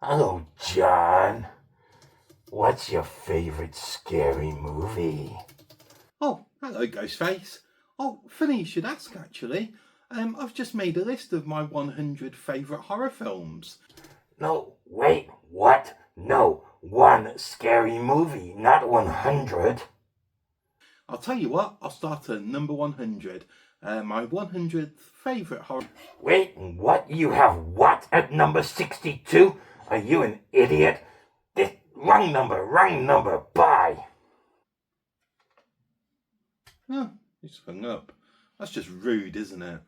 Hello, John. What's your favorite scary movie? Oh, hello, Ghostface. Oh, funny you should ask, actually. I've just made a list of my 100 favourite horror films. No, wait, what? No, one scary movie, not 100. I'll tell you what, I'll start at number 100. My 100th favourite horror. Wait, what? You have what at number 62? Are you an idiot? This, wrong number, bye. Oh, it's hung up. That's just rude, isn't it?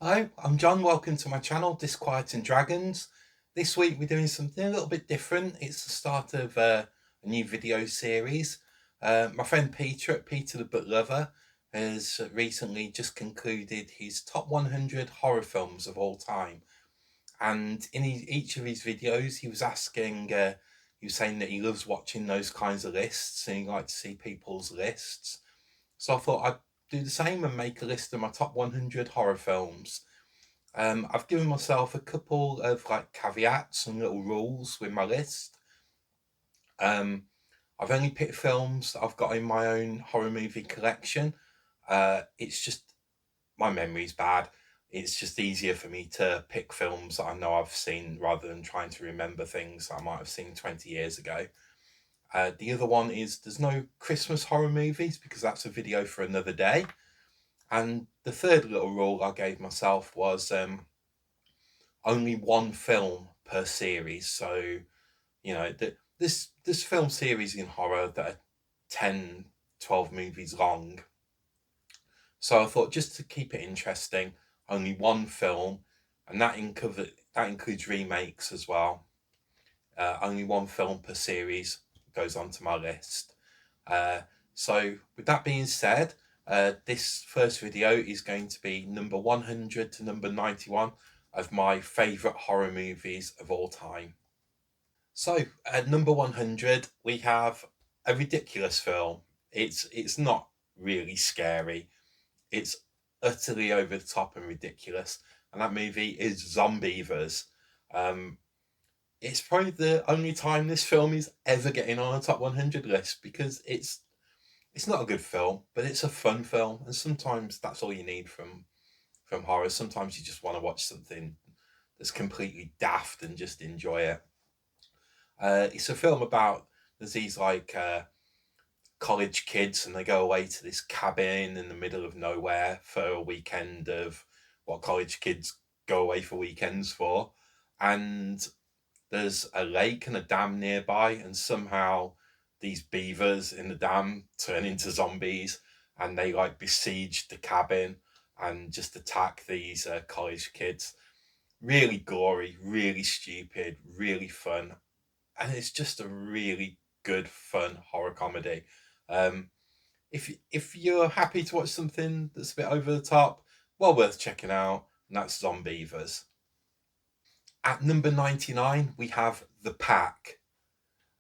Hi, I'm John. Welcome to my channel, Disquieting Dragons. This week we're doing something a little bit different. It's the start of a new video series. My friend Peter at Peter the Book Lover has recently just concluded his top 100 horror films of all time. And in each of his videos, he was saying that he loves watching those kinds of lists and he likes to see people's lists. So I thought I'd do the same and make a list of my top 100 horror films. I've given myself a couple of caveats and little rules with my list. I've only picked films that I've got in my own horror movie collection. It's just my memory's bad. It's just easier for me to pick films that I know I've seen rather than trying to remember things I might have seen 20 years ago. The other one is there's no Christmas horror movies because that's a video for another day. And the third little rule I gave myself was only one film per series. So, this film series in horror that are 10, 12 movies long. So I thought just to keep it interesting, only one film, and that includes remakes as well. Only one film per series goes onto my list. So with that being said, this first video is going to be number 100 to number 91 of my favourite horror movies of all time. So at number 100, we have a ridiculous film. It's not really scary. It's utterly over the top and ridiculous. And that movie is Zombievers. It's probably the only time this film is ever getting on a top 100 list because it's not a good film, but it's a fun film, and sometimes that's all you need from horror. Sometimes you just want to watch something that's completely daft and just enjoy it. It's a film about there's these college kids, and they go away to this cabin in the middle of nowhere for a weekend of what college kids go away for weekends for, and there's a lake and a dam nearby, and somehow these beavers in the dam turn into zombies and they besiege the cabin and just attack these college kids. Really gory, really stupid, really fun, and it's just a really good, fun horror comedy. Um, if you're happy to watch something that's a bit over the top, well worth checking out, and that's Zombievers. At number 99, we have The Pack.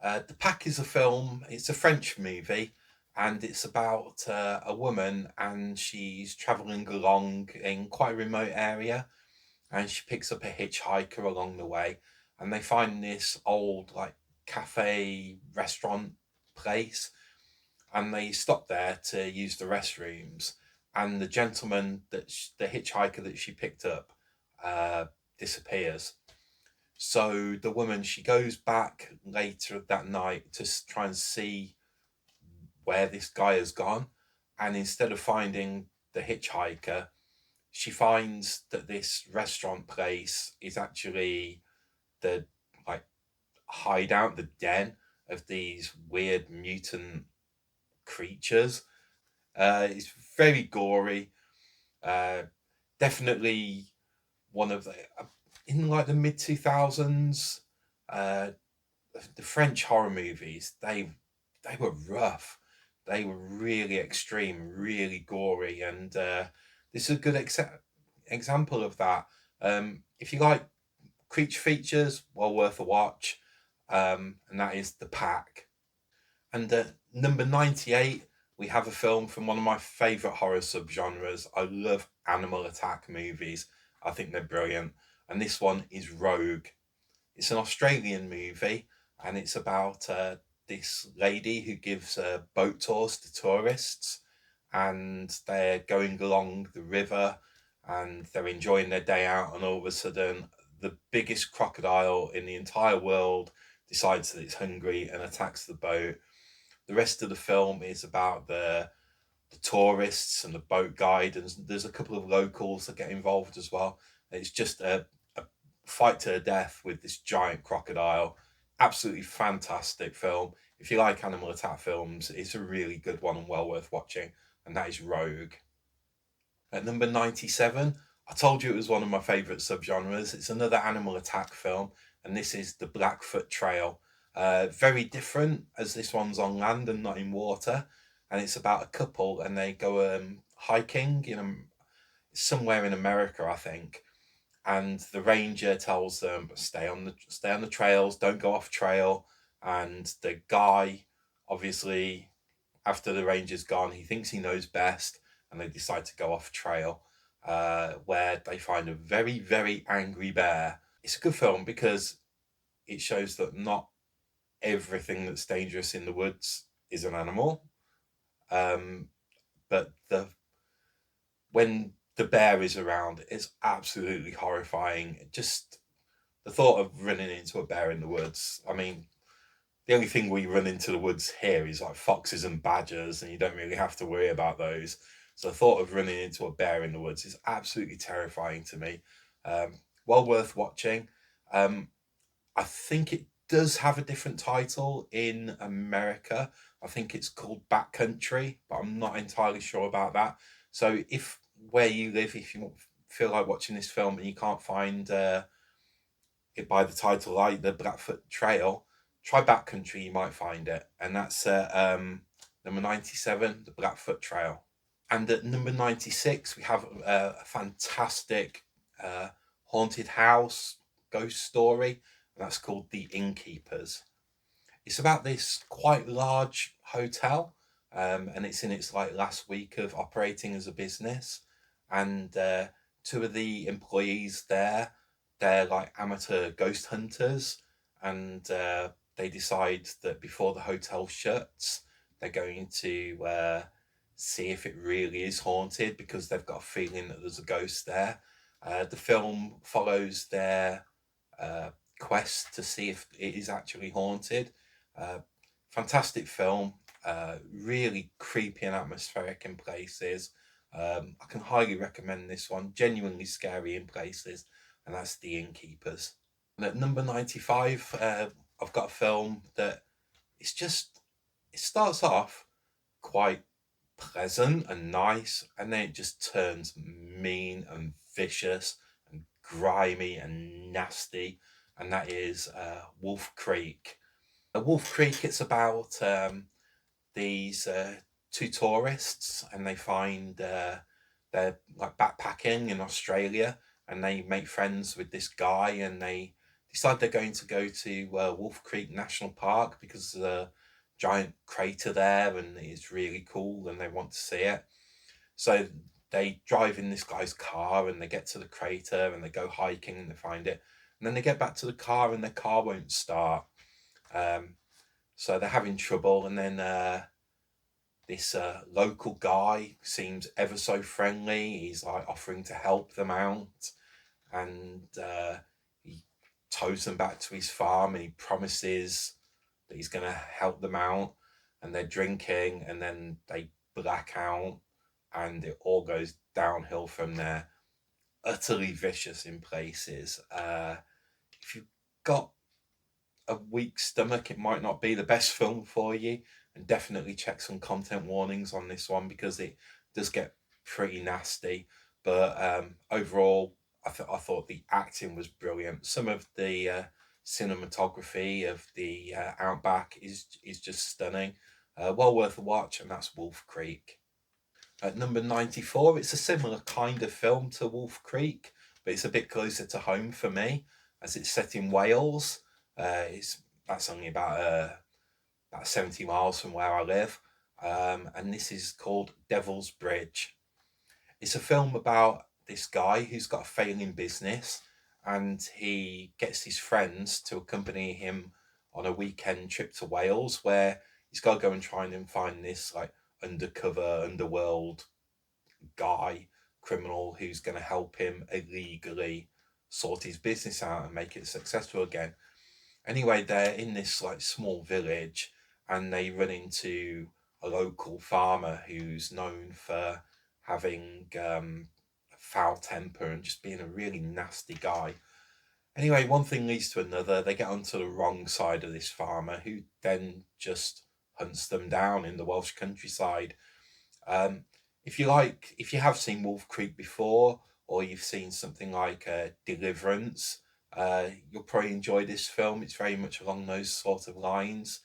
The Pack is a film, it's a French movie, and it's about a woman, and she's traveling along in quite a remote area, and she picks up a hitchhiker along the way, and they find this old cafe restaurant place, and they stop there to use the restrooms, and the gentleman the hitchhiker that she picked up disappears. So the woman, she goes back later that night to try and see where this guy has gone, and instead of finding the hitchhiker, she finds that this restaurant place is actually the like hideout, the den of these weird mutant creatures. It's very gory. Uh, Definitely one of the in the mid 2000s. The French horror movies, they were rough. They were really extreme, really gory, and this is a good example of that. If you like creature features, well worth a watch, and that is The Pack. And number 98, we have a film from one of my favourite horror subgenres. I love animal attack movies. I think they're brilliant. And this one is Rogue. It's an Australian movie, and it's about this lady who gives boat tours to tourists, and they're going along the river and they're enjoying their day out, and all of a sudden, the biggest crocodile in the entire world decides that it's hungry and attacks the boat. The rest of the film is about the tourists and the boat guide, and there's a couple of locals that get involved as well. It's just a fight to the death with this giant crocodile. Absolutely fantastic film. If you like animal attack films, it's a really good one and well worth watching, and that is Rogue. At number 97, I told you it was one of my favourite subgenres. It's another animal attack film, and this is The Blackfoot Trail. Very different, as this one's on land and not in water, and it's about a couple, and they go hiking in somewhere in America, I think. And the ranger tells them stay on the trails, don't go off trail. And the guy, obviously, after the ranger's gone, he thinks he knows best, and they decide to go off trail, where they find a very, very angry bear. It's a good film because it shows that not everything that's dangerous in the woods is an animal. But when the bear is around, it's absolutely horrifying. Just the thought of running into a bear in the woods. I mean, the only thing we run into the woods here is like foxes and badgers, and you don't really have to worry about those. So the thought of running into a bear in the woods is absolutely terrifying to me. Well worth watching. I think it does have a different title in America. I think it's called Backcountry, but I'm not entirely sure about that. So if where you live, if you feel like watching this film and you can't find it by the title, like The Blackfoot Trail, try Backcountry, you might find it. And that's number 97, The Blackfoot Trail. And at number 96, we have a fantastic haunted house ghost story, and that's called The Innkeepers. It's about this quite large hotel, and it's in its like last week of operating as a business. And two of the employees there, they're like amateur ghost hunters, and they decide that before the hotel shuts, they're going to see if it really is haunted, because they've got a feeling that there's a ghost there. The film follows their quest to see if it is actually haunted. Fantastic film, really creepy and atmospheric in places. I can highly recommend this one, genuinely scary in places, and that's The Innkeepers. And at number 95, I've got a film that it's just, it starts off quite pleasant and nice, and then it just turns mean and vicious and grimy and nasty, and that is Wolf Creek. Wolf Creek, it's about these two tourists, and they find they're like backpacking in Australia, and they make friends with this guy, and they decide they're going to go to Wolf Creek National Park because there's a giant crater there, and it's really cool, and they want to see it. So they drive in this guy's car, and they get to the crater, and they go hiking, and they find it, and then they get back to the car, and their car won't start. So they're having trouble, and then this local guy seems ever so friendly. He's like offering to help them out, and he tows them back to his farm, and he promises that he's going to help them out. And they're drinking, and then they black out, and it all goes downhill from there. Utterly vicious in places. If you've got a weak stomach, it might not be the best film for you, and definitely check some content warnings on this one, because it does get pretty nasty. But overall, I thought the acting was brilliant. Some of the cinematography of the outback is just stunning. Well worth a watch, and that's Wolf Creek. At number 94, it's a similar kind of film to Wolf Creek, but it's a bit closer to home for me, as it's set in Wales. That's only about 70 miles from where I live. and this is called Devil's Bridge. It's a film about this guy who's got a failing business, and he gets his friends to accompany him on a weekend trip to Wales, where he's got to go and try and find this like undercover underworld guy criminal who's going to help him illegally sort his business out and make it successful again. Anyway, they're in this like small village, and they run into a local farmer who's known for having a foul temper and just being a really nasty guy. Anyway, one thing leads to another. They get onto the wrong side of this farmer, who then just hunts them down in the Welsh countryside. Um, if you have seen Wolf Creek before, or you've seen something like Deliverance, you'll probably enjoy this film. It's very much along those sort of lines.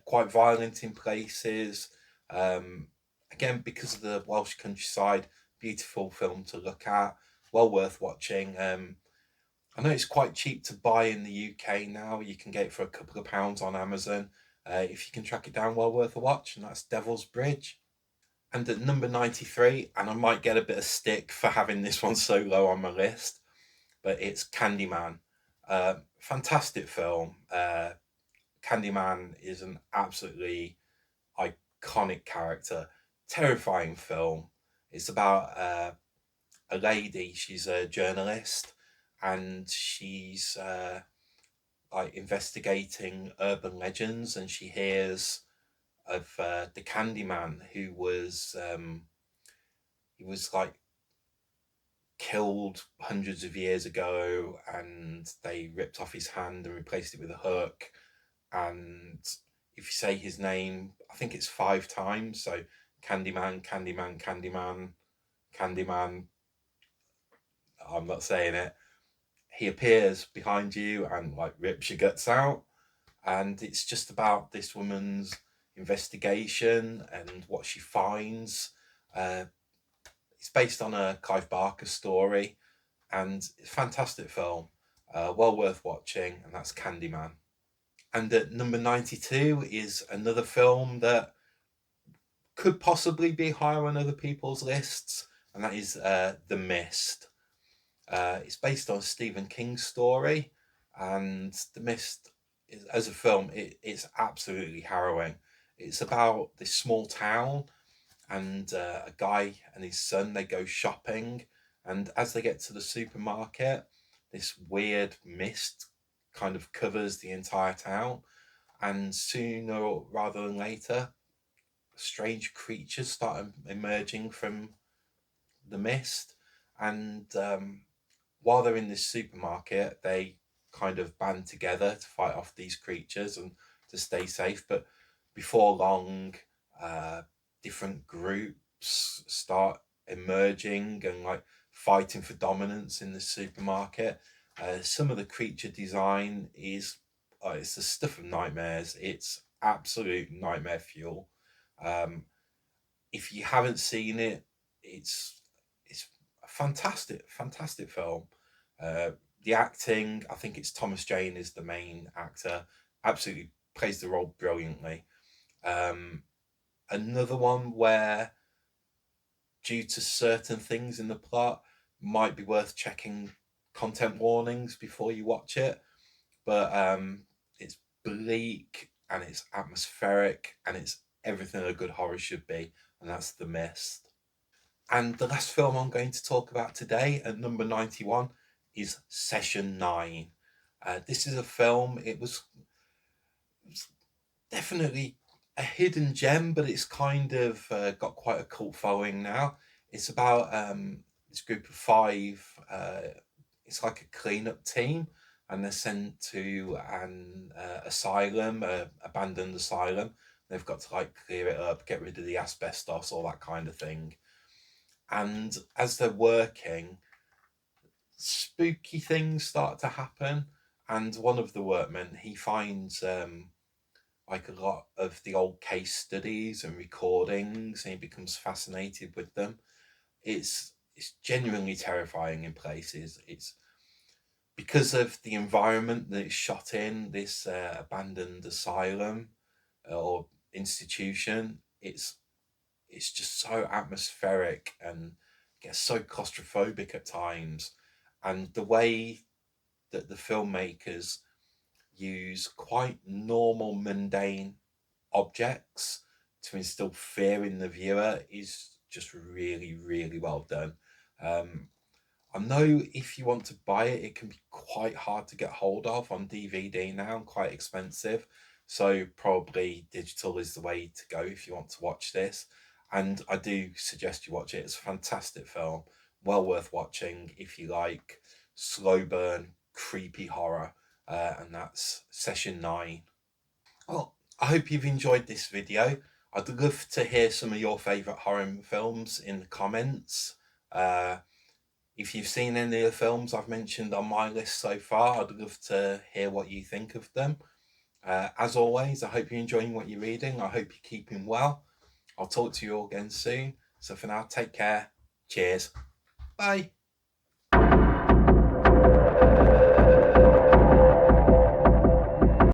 Quite violent in places. Um, Again, because of the Welsh countryside, beautiful film to look at. Well worth watching. I know it's quite cheap to buy in the UK now. You can get it for a couple of pounds on Amazon. If you can track it down, well worth a watch, and that's Devil's Bridge. And at number 93, and I might get a bit of stick for having this one so low on my list, but it's Candyman. Fantastic film. Candyman is an absolutely iconic character, terrifying film. It's about a lady, she's a journalist, and she's like investigating urban legends, and she hears of the Candyman, who was he was like killed hundreds of years ago, and they ripped off his hand and replaced it with a hook. And if you say his name, I think it's 5 times. So Candyman, Candyman, Candyman, Candyman. I'm not saying it. He appears behind you and like rips your guts out. And it's just about this woman's investigation and what she finds. Uh, it's based on a Clive Barker story, and it's a fantastic film, well worth watching, and that's Candyman. And at number 92 is another film that could possibly be higher on other people's lists, and that is The Mist. It's based on a Stephen King story, and The Mist, as a film, it's absolutely harrowing. It's about this small town, and a guy and his son, they go shopping, and as they get to the supermarket, this weird mist kind of covers the entire town, and sooner rather than later, strange creatures start emerging from the mist. And while they're in this supermarket, they kind of band together to fight off these creatures and to stay safe. But before long, uh, different groups start emerging and like fighting for dominance in the supermarket. Some of the creature design is it's the stuff of nightmares. It's absolute nightmare fuel. Um, if you haven't seen it, it's a fantastic film. Uh, the acting, I think it's Thomas Jane is the main actor, absolutely plays the role brilliantly. Um, Another one where, due to certain things in the plot, might be worth checking content warnings before you watch it. But it's bleak and it's atmospheric and it's everything a good horror should be, and that's The Mist. And the last film I'm going to talk about today at number 91 is Session 9. This is a film, it's definitely a hidden gem, but it's kind of got quite a cult following now. It's about this group of five, it's like a cleanup team, and they're sent to an asylum, abandoned asylum. They've got to like clear it up, get rid of the asbestos, all that kind of thing. And as they're working, spooky things start to happen. And one of the workmen, he finds like a lot of the old case studies and recordings, and he becomes fascinated with them. It's genuinely terrifying in places. It's because of the environment that it's shot in, this abandoned asylum or institution. it's just so atmospheric and gets so claustrophobic at times. And the way that the filmmakers use quite normal, mundane objects to instill fear in the viewer is just really, really well done. Um, I know if you want to buy it, it can be quite hard to get hold of on DVD now and quite expensive. So probably digital is the way to go if you want to watch this. And I do suggest you watch it. It's a fantastic film, well worth watching if you like slow burn, creepy horror. And that's Session 9. Well, I hope you've enjoyed this video. I'd love to hear some of your favourite horror films in the comments. If you've seen any of the films I've mentioned on my list so far, I'd love to hear what you think of them. As always, I hope you're enjoying what you're reading. I hope you're keeping well. I'll talk to you all again soon. So for now, take care. Cheers. Bye.